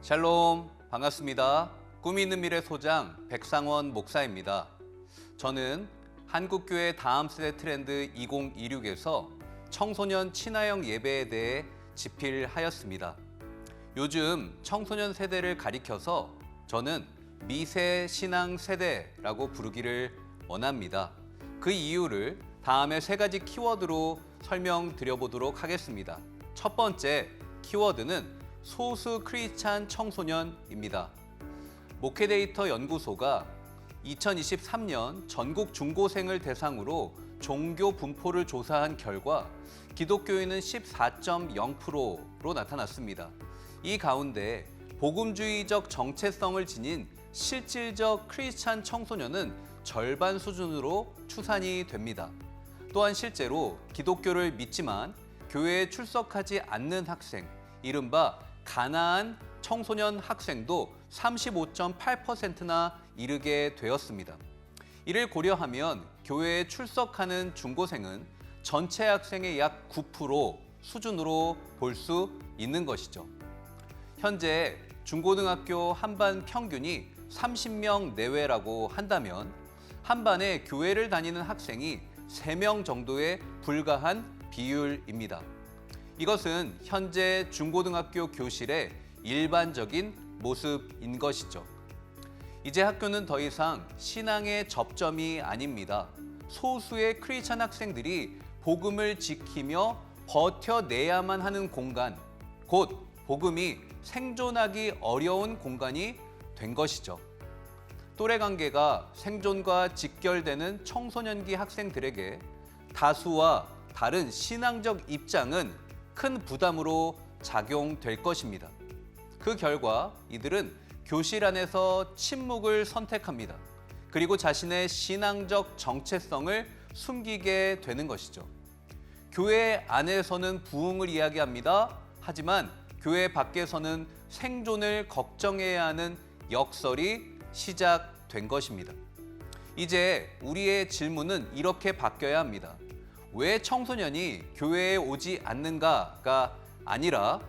샬롬, 반갑습니다. 꿈이 있는 미래 소장 백상원 목사입니다. 저는 한국교회 다음 세대 트렌드 2026에서 청소년 친화형 예배에 대해 집필하였습니다. 요즘 청소년 세대를 가리켜서 저는 미세 신앙 세대라고 부르기를 원합니다. 그 이유를 다음에 3가지 키워드로 설명드려 보도록 하겠습니다. 첫 번째 키워드는 소수 크리스찬 청소년입니다. 목회데이터 연구소가 2023년 전국 중고생을 대상으로 종교 분포를 조사한 결과 기독교인은 14.0%로 나타났습니다. 이 가운데 복음주의적 정체성을 지닌 실질적 크리스찬 청소년은 절반 수준으로 추산이 됩니다. 또한 실제로 기독교를 믿지만 교회에 출석하지 않는 학생, 이른바 가나안 청소년 학생도 35.8%나 이르게 되었습니다. 이를 고려하면 교회에 출석하는 중고생은 전체 학생의 약 9% 수준으로 볼 수 있는 것이죠. 현재 중고등학교 한반 평균이 30명 내외라고 한다면 한 반에 교회를 다니는 학생이 3명 정도에 불과한 비율입니다. 이것은 현재 중고등학교 교실의 일반적인 모습인 것이죠. 이제 학교는 더 이상 신앙의 접점이 아닙니다. 소수의 크리스찬 학생들이 복음을 지키며 버텨내야만 하는 공간, 곧 복음이 생존하기 어려운 공간이 된 것이죠. 또래 관계가 생존과 직결되는 청소년기 학생들에게 다수와 다른 신앙적 입장은 큰 부담으로 작용될 것입니다. 그 결과 이들은 교실 안에서 침묵을 선택합니다. 그리고 자신의 신앙적 정체성을 숨기게 되는 것이죠. 교회 안에서는 부흥을 이야기합니다. 하지만 교회 밖에서는 생존을 걱정해야 하는 역설이 시작된 것입니다. 이제 우리의 질문은 이렇게 바뀌어야 합니다. 왜 청소년이 교회에 오지 않는가가 아니라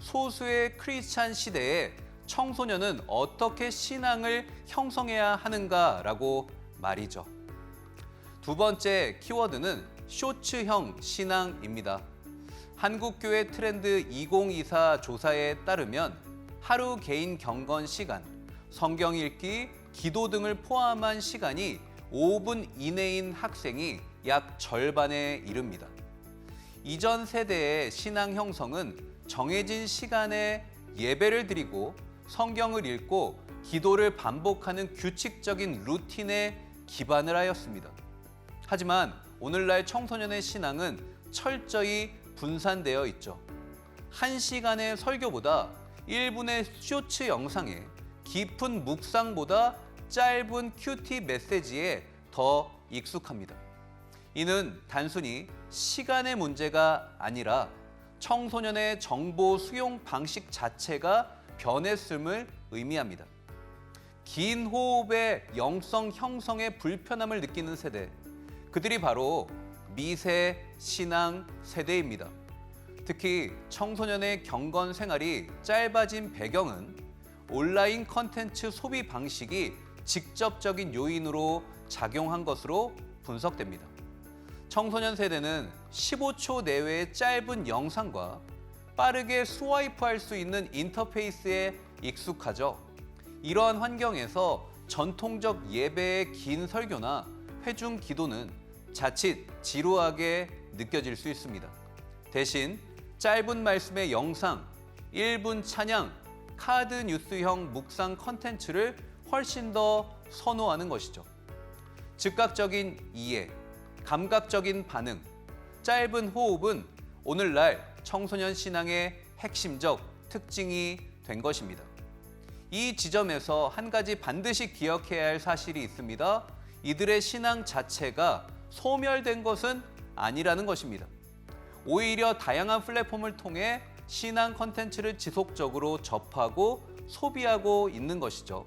소수의 크리스찬 시대에 청소년은 어떻게 신앙을 형성해야 하는가라고 말이죠. 두 번째 키워드는 쇼츠형 신앙입니다. 한국교회 트렌드 2024 조사에 따르면 하루 개인 경건 시간, 성경 읽기, 기도 등을 포함한 시간이 5분 이내인 학생이 약 절반에 이릅니다. 이전 세대의 신앙 형성은 정해진 시간에 예배를 드리고 성경을 읽고 기도를 반복하는 규칙적인 루틴에 기반을 하였습니다. 하지만 오늘날 청소년의 신앙은 철저히 분산되어 있죠. 1시간의 설교보다 1분의 쇼츠 영상에 깊은 묵상보다 짧은 큐티 메시지에 더 익숙합니다. 이는 단순히 시간의 문제가 아니라 청소년의 정보 수용 방식 자체가 변했음을 의미합니다. 긴 호흡의 영성 형성의 불편함을 느끼는 세대, 그들이 바로 미세 신앙 세대입니다. 특히 청소년의 경건 생활이 짧아진 배경은 온라인 컨텐츠 소비 방식이 직접적인 요인으로 작용한 것으로 분석됩니다. 청소년 세대는 15초 내외의 짧은 영상과 빠르게 스와이프할 수 있는 인터페이스에 익숙하죠. 이러한 환경에서 전통적 예배의 긴 설교나 회중 기도는 자칫 지루하게 느껴질 수 있습니다. 대신 짧은 말씀의 영상, 1분 찬양, 카드 뉴스형 묵상 컨텐츠를 훨씬 더 선호하는 것이죠. 즉각적인 이해, 감각적인 반응, 짧은 호흡은 오늘날 청소년 신앙의 핵심적 특징이 된 것입니다. 이 지점에서 한 가지 반드시 기억해야 할 사실이 있습니다. 이들의 신앙 자체가 소멸된 것은 아니라는 것입니다. 오히려 다양한 플랫폼을 통해 신앙 콘텐츠를 지속적으로 접하고 소비하고 있는 것이죠.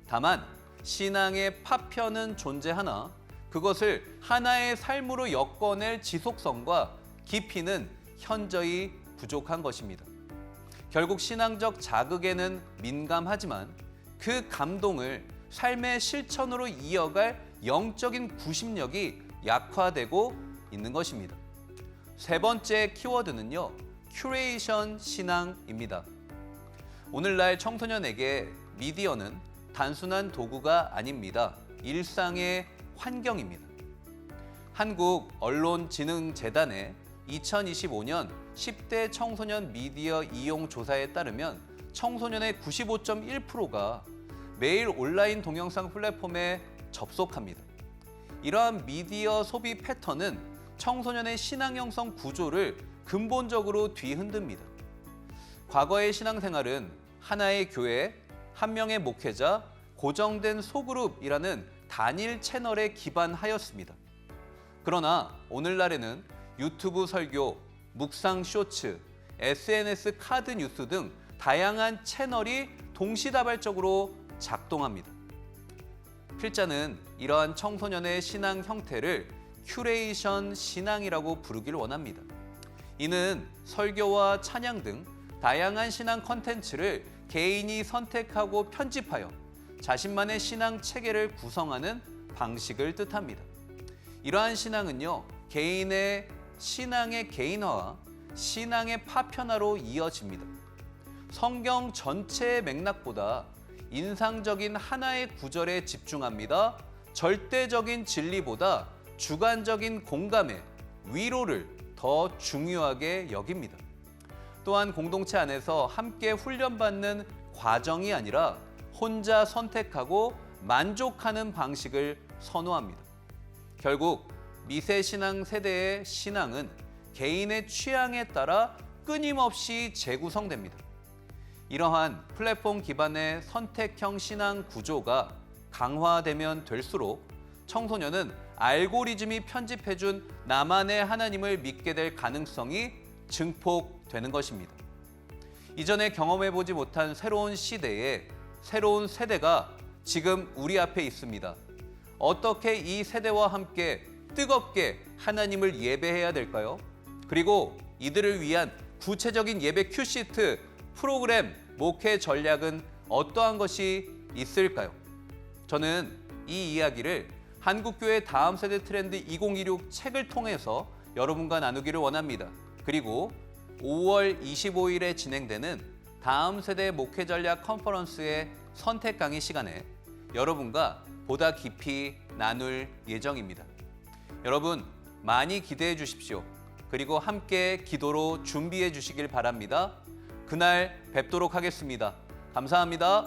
다만 신앙의 파편은 존재하나 그것을 하나의 삶으로 엮어낼 지속성과 깊이는 현저히 부족한 것입니다. 결국 신앙적 자극에는 민감하지만 그 감동을 삶의 실천으로 이어갈 영적인 구심력이 약화되고 있는 것입니다. 세 번째 키워드는요, 큐레이션 신앙입니다. 오늘날 청소년에게 미디어는 단순한 도구가 아닙니다. 일상의 환경입니다. 한국언론진흥재단의 2025년 10대 청소년 미디어 이용 조사에 따르면 청소년의 95.1%가 매일 온라인 동영상 플랫폼에 접속합니다. 이러한 미디어 소비 패턴은 청소년의 신앙 형성 구조를 근본적으로 뒤흔듭니다. 과거의 신앙생활은 하나의 교회, 한 명의 목회자, 고정된 소그룹이라는 단일 채널에 기반하였습니다. 그러나 오늘날에는 유튜브 설교, 묵상 쇼츠, SNS 카드 뉴스 등 다양한 채널이 동시다발적으로 작동합니다. 필자는 이러한 청소년의 신앙 형태를 큐레이션 신앙이라고 부르기를 원합니다. 이는 설교와 찬양 등 다양한 신앙 콘텐츠를 개인이 선택하고 편집하여 자신만의 신앙 체계를 구성하는 방식을 뜻합니다. 이러한 신앙은요, 개인의 신앙의 개인화와 신앙의 파편화로 이어집니다. 성경 전체의 맥락보다 인상적인 하나의 구절에 집중합니다. 절대적인 진리보다 주관적인 공감의 위로를 더 중요하게 여깁니다. 또한 공동체 안에서 함께 훈련받는 과정이 아니라 혼자 선택하고 만족하는 방식을 선호합니다. 결국 미세신앙 세대의 신앙은 개인의 취향에 따라 끊임없이 재구성됩니다. 이러한 플랫폼 기반의 선택형 신앙 구조가 강화되면 될수록 청소년은 알고리즘이 편집해준 나만의 하나님을 믿게 될 가능성이 증폭되는 것입니다. 이전에 경험해보지 못한 새로운 시대에 새로운 세대가 지금 우리 앞에 있습니다. 어떻게 이 세대와 함께 뜨겁게 하나님을 예배해야 될까요? 그리고 이들을 위한 구체적인 예배 큐시트, 프로그램, 목회 전략은 어떠한 것이 있을까요? 저는 이 이야기를 한국교회 다음 세대 트렌드 2026 책을 통해서 여러분과 나누기를 원합니다. 그리고 5월 25일에 진행되는 다음 세대 목회 전략 컨퍼런스의 선택 강의 시간에 여러분과 보다 깊이 나눌 예정입니다. 여러분 많이 기대해 주십시오. 그리고 함께 기도로 준비해 주시길 바랍니다. 그날 뵙도록 하겠습니다. 감사합니다.